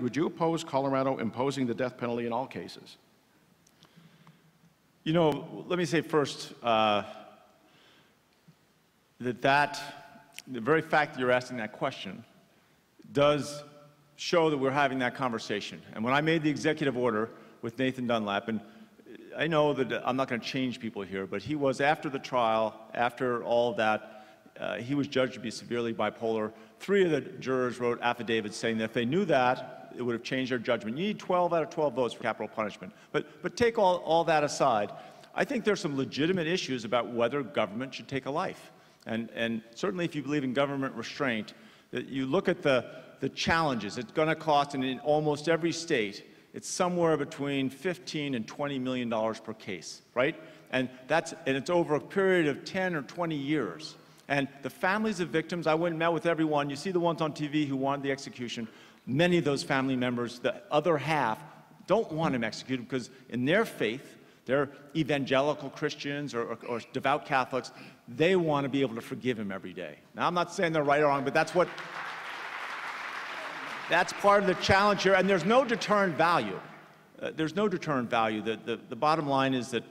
Would you oppose Colorado imposing the death penalty in all cases? You know, let me say first the very fact that you're asking that question does show that we're having that conversation. And when I made the executive order with Nathan Dunlap, and I know that I'm not going to change people here, but he was, after the trial, after all of that, he was judged to be severely bipolar. 3 of the jurors wrote affidavits saying that if they knew that, it would have changed their judgment. You need 12 out of 12 votes for capital punishment. But take all that aside, I think there's some legitimate issues about whether government should take a life. And certainly if you believe in government restraint, that you look at the challenges. It's going to cost, and in almost every state, it's somewhere between $15 and $20 million per case, right? And it's over a period of 10 or 20 years. And the families of victims, I went and met with everyone. You see the ones on TV who wanted the execution. Many of those family members, the other half, don't want him executed because in their faith, they're evangelical Christians or devout Catholics, they want to be able to forgive him every day. Now, I'm not saying they're right or wrong, but that's part of the challenge here, and there's no deterrent value. There's no deterrent value. The bottom line is that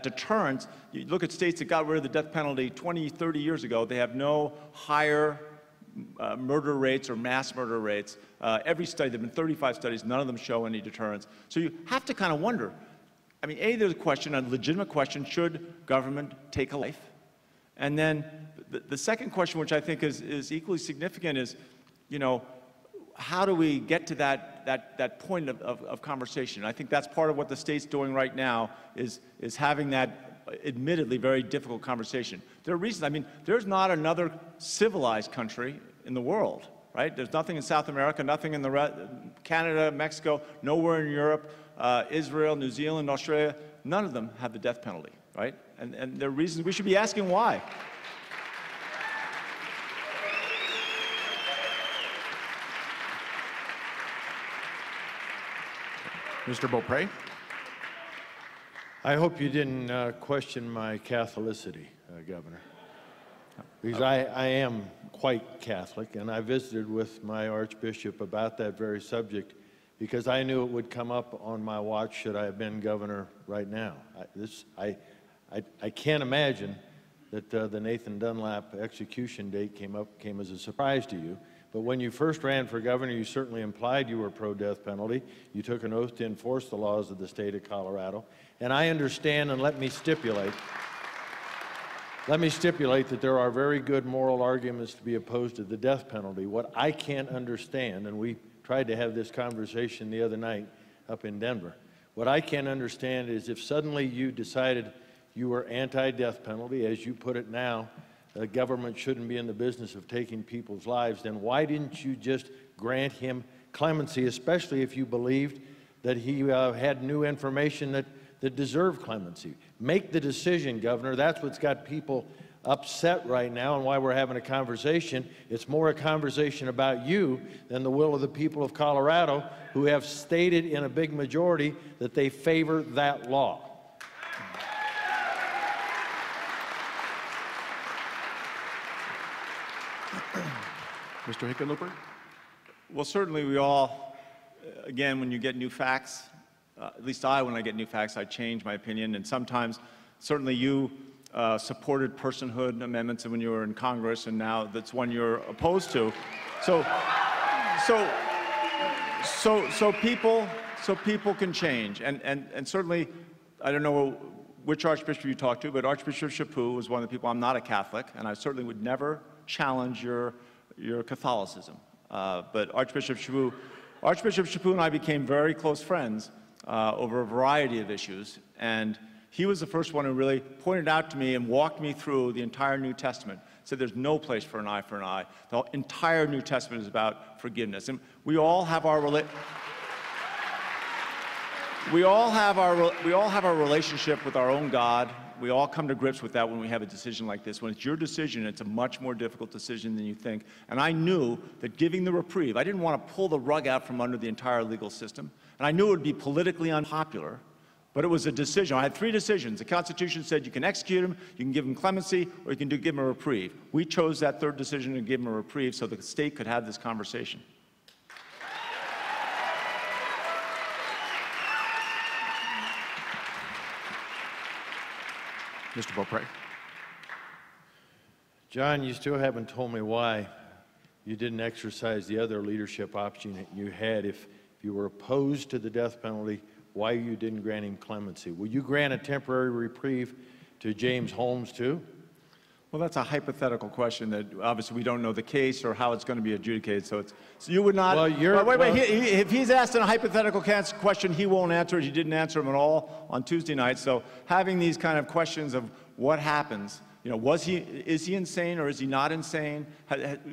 deterrence, you look at states that got rid of the death penalty 20, 30 years ago, they have no higher murder rates or mass murder rates. Every study, there have been 35 studies, none of them show any deterrence. So you have to kind of wonder, I mean, there's a question, a legitimate question, should government take a life? And then the second question, which I think is equally significant, is, you know, how do we get to that point of conversation? I think that's part of what the state's doing right now is having that admittedly very difficult conversation. There are reasons. I mean, there's not another civilized country in the world, right? There's nothing in South America, nothing in Canada, Mexico, nowhere in Europe, Israel, New Zealand, Australia. None of them have the death penalty, right? And there are reasons we should be asking why. Mr. Beaupre? I hope you didn't question my Catholicity, Governor, because I am quite Catholic, and I visited with my Archbishop about that very subject because I knew it would come up on my watch should I have been governor right now. I can't imagine that the Nathan Dunlap execution date came as a surprise to you. But when you first ran for governor, you certainly implied you were pro-death penalty. You took an oath to enforce the laws of the state of Colorado. And I understand, and let me stipulate that there are very good moral arguments to be opposed to the death penalty. What I can't understand, and we tried to have this conversation the other night up in Denver, what I can't understand is if suddenly you decided you were anti-death penalty, as you put it now, the government shouldn't be in the business of taking people's lives, then why didn't you just grant him clemency, especially if you believed that he had new information that deserved clemency? Make the decision, Governor. That's what's got people upset right now and why we're having a conversation. It's more a conversation about you than the will of the people of Colorado, who have stated in a big majority that they favor that law. Mr. Hickenlooper? Well, certainly we all, again, when you get new facts, at least when I get new facts, I change my opinion. And sometimes, certainly you supported personhood amendments when you were in Congress, and now that's one you're opposed to. So people can change. And certainly, I don't know which Archbishop you talked to, but Archbishop Chaput was one of the people. I'm not a Catholic, and I certainly would never challenge your Catholicism. But Archbishop Chaput and I became very close friends over a variety of issues, and he was the first one who really pointed out to me and walked me through the entire New Testament. Said there's no place for an eye for an eye. The entire New Testament is about forgiveness, and we all have our relationship with our own God. We all come to grips with that when we have a decision like this. When it's your decision, it's a much more difficult decision than you think. And I knew that giving the reprieve, I didn't want to pull the rug out from under the entire legal system. And I knew it would be politically unpopular, but it was a decision. I had 3 decisions. The Constitution said you can execute him, you can give him clemency, or you can give him a reprieve. We chose that 3rd decision to give him a reprieve so the state could have this conversation. Mr. Beaupre. John, you still haven't told me why you didn't exercise the other leadership option that you had if you were opposed to the death penalty, why you didn't grant him clemency. Will you grant a temporary reprieve to James Holmes, too? Well, that's a hypothetical question that obviously we don't know the case or how it's going to be adjudicated. So you would not. Well, wait. If he's asked a hypothetical question, he won't answer it. He didn't answer them at all on Tuesday night. So having these kind of questions of what happens, is he insane or is he not insane?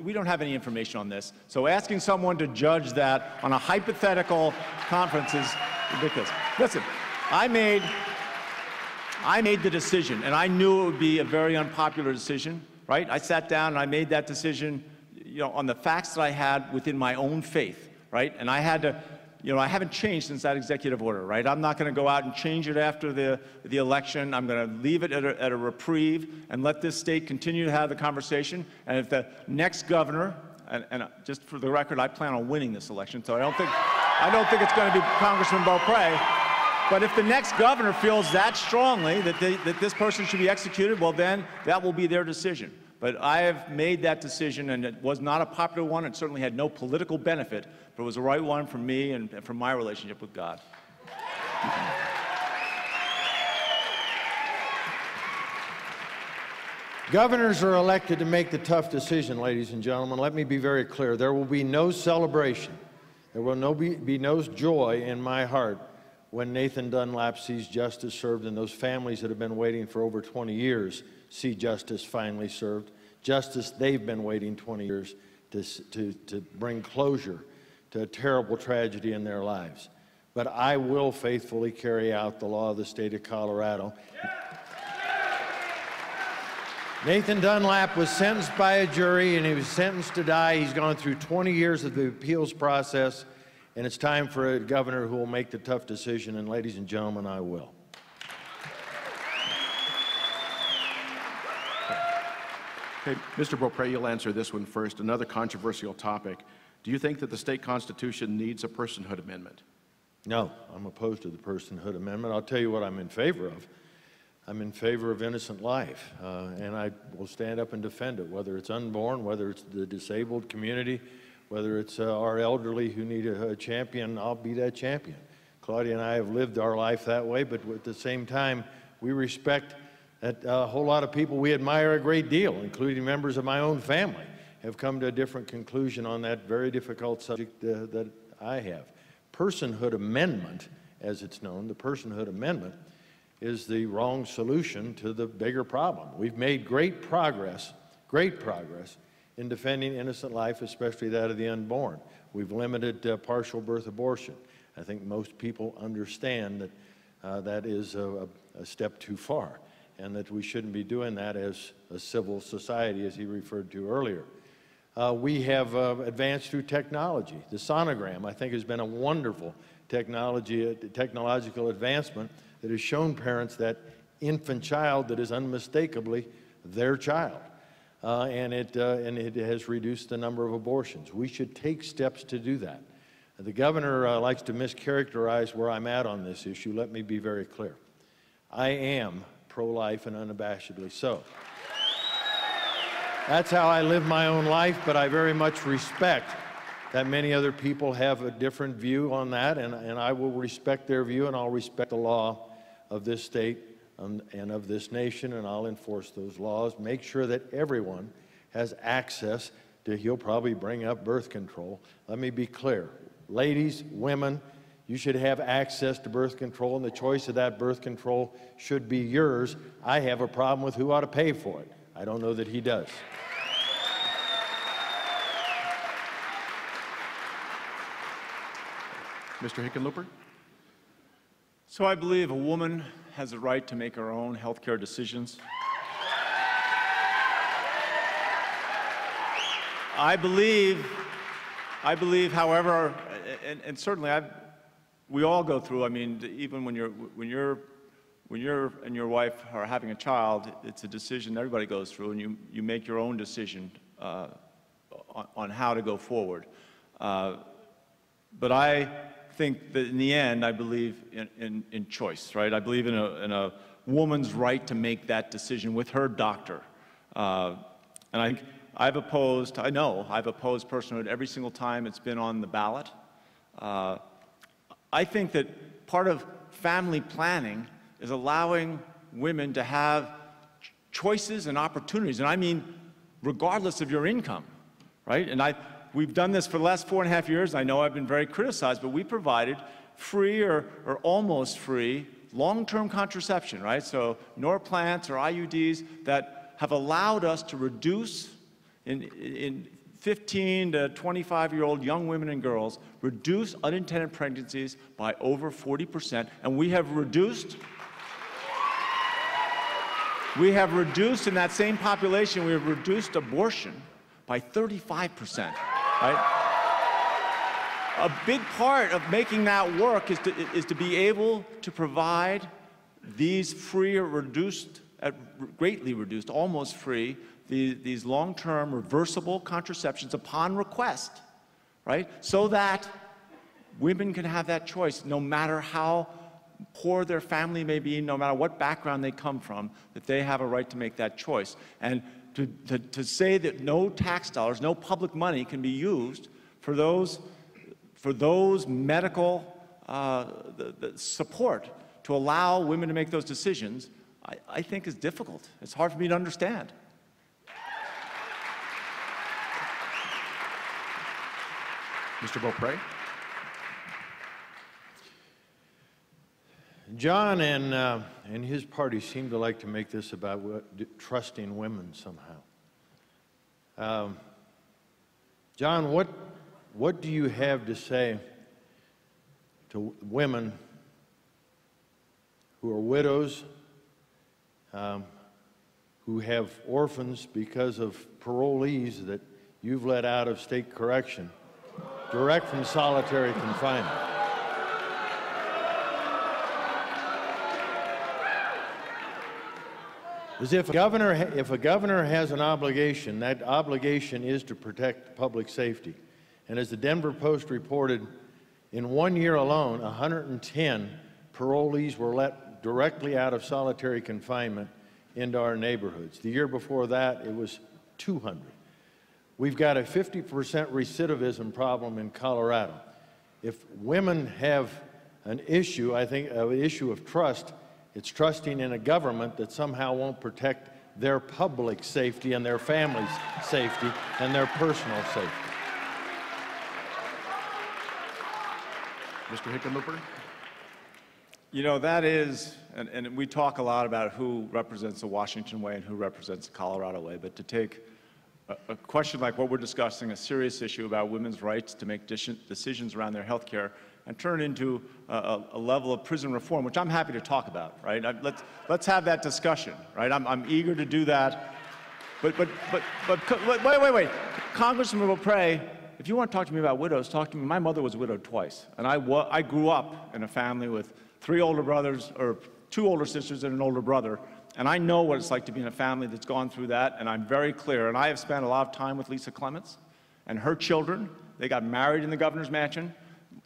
We don't have any information on this. So asking someone to judge that on a hypothetical conference is ridiculous. Listen, I made the decision, and I knew it would be a very unpopular decision, right? I sat down and I made that decision, on the facts that I had within my own faith, right? And I had to, I haven't changed since that executive order, right? I'm not going to go out and change it after the election. I'm going to leave it at a reprieve and let this state continue to have the conversation. And if the next governor, and just for the record, I plan on winning this election, so I don't think it's going to be Congressman Beaupre. But if the next governor feels that strongly that this person should be executed, well, then that will be their decision. But I have made that decision, and it was not a popular one. It certainly had no political benefit, but it was the right one for me and for my relationship with God. Governors are elected to make the tough decision, ladies and gentlemen. Let me be very clear. There will be no celebration. There will be no joy in my heart when Nathan Dunlap sees justice served and those families that have been waiting for over 20 years see justice finally served. Justice they've been waiting 20 years to bring closure to a terrible tragedy in their lives. But I will faithfully carry out the law of the state of Colorado. Nathan Dunlap was sentenced by a jury and he was sentenced to die. He's gone through 20 years of the appeals process. And it's time for a governor who will make the tough decision, and ladies and gentlemen, I will. Okay, Mr. Beaupre, you'll answer this one first. Another controversial topic. Do you think that the state constitution needs a personhood amendment? No, I'm opposed to the personhood amendment. I'll tell you what I'm in favor of. I'm in favor of innocent life, and I will stand up and defend it, whether it's unborn, whether it's the disabled community, whether it's our elderly who need a champion. I'll be that champion. Claudia and I have lived our life that way, but at the same time, we respect that a whole lot of people we admire a great deal, including members of my own family, have come to a different conclusion on that very difficult subject that I have. Personhood amendment, as it's known, the personhood amendment is the wrong solution to the bigger problem. We've made great progress in defending innocent life, especially that of the unborn. We've limited partial birth abortion. I think most people understand that that is a step too far, and that we shouldn't be doing that as a civil society, as he referred to earlier. We have advanced through technology. The sonogram, I think, has been a wonderful technological advancement that has shown parents that infant child that is unmistakably their child. And it has reduced the number of abortions. We should take steps to do that. The governor likes to mischaracterize where I'm at on this issue. Let me be very clear. I am pro-life and unabashedly so. That's how I live my own life, but I very much respect that many other people have a different view on that, and I will respect their view, and I'll respect the law of this state and of this nation, and I'll enforce those laws, make sure that everyone has access to, he'll probably bring up birth control. Let me be clear. Ladies, women, you should have access to birth control, and the choice of that birth control should be yours. I have a problem with who ought to pay for it. I don't know that he does. Mr. Hickenlooper? So I believe a woman has a right to make her own health care decisions. I believe, however, and certainly we all go through, I mean, even when you're and your wife are having a child, it's a decision everybody goes through, and you make your own decision on how to go forward. But I think that in the end, I believe in choice, right? I believe in a woman's right to make that decision with her doctor. And I've opposed personhood every single time it's been on the ballot. I think that part of family planning is allowing women to have choices and opportunities, and I mean regardless of your income, right? And we've done this for the last 4.5 years. I know I've been very criticized, but we provided free or almost free long-term contraception, right? So Norplants or IUDs that have allowed us to reduce in 15 to 25-year-old young women and girls, reduce unintended pregnancies by over 40%, and we have reduced in that same population, we have reduced abortion by 35%, right? A big part of making that work is to be able to provide these free or reduced, greatly reduced, almost free, these long-term reversible contraceptions upon request, right? So that women can have that choice no matter how poor their family may be, no matter what background they come from, that they have a right to make that choice. And to say that no tax dollars, no public money can be used for those medical the support to allow women to make those decisions, I think is difficult. It's hard for me to understand. Mr. Beaupre? John and his party seem to like to make this about trusting women somehow. John, what do you have to say to women who are widows, who have orphans because of parolees that you've let out of state correction, direct from solitary confinement? As if a governor has an obligation, that obligation is to protect public safety. And as the Denver Post reported, in 1 year alone, 110 parolees were let directly out of solitary confinement into our neighborhoods. The year before that, it was 200. We've got a 50% recidivism problem in Colorado. If women have an issue, I think, an issue of trust, it's trusting in a government that somehow won't protect their public safety and their family's safety and their personal safety. Mr. Hickenlooper? You know, that is, and we talk a lot about who represents the Washington way and who represents the Colorado way, but to take a question like what we're discussing, a serious issue about women's rights to make decisions around their health care, and turn it into a level of prison reform, which I'm happy to talk about, right? Let's have that discussion, right? I'm eager to do that. But wait. Congressman Beaupre, if you want to talk to me about widows, talk to me. My mother was widowed twice, and I grew up in a family with 3 older brothers, or 2 older sisters and an older brother, and I know what it's like to be in a family that's gone through that, and I'm very clear. And I have spent a lot of time with Lisa Clements and her children. They got married in the governor's mansion.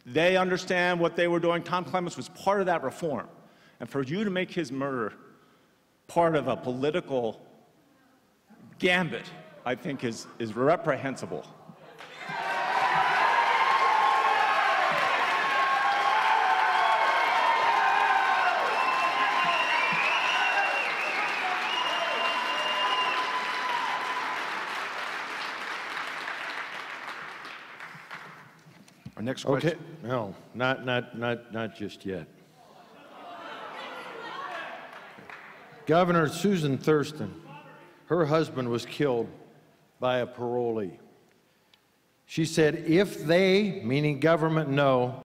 They understand what they were doing. Tom Clements was part of that reform. And for you to make his murder part of a political gambit, I think is reprehensible. Next question. Okay, no, not just yet. Governor Susan Thurston, her husband was killed by a parolee. She said, if they, meaning government, know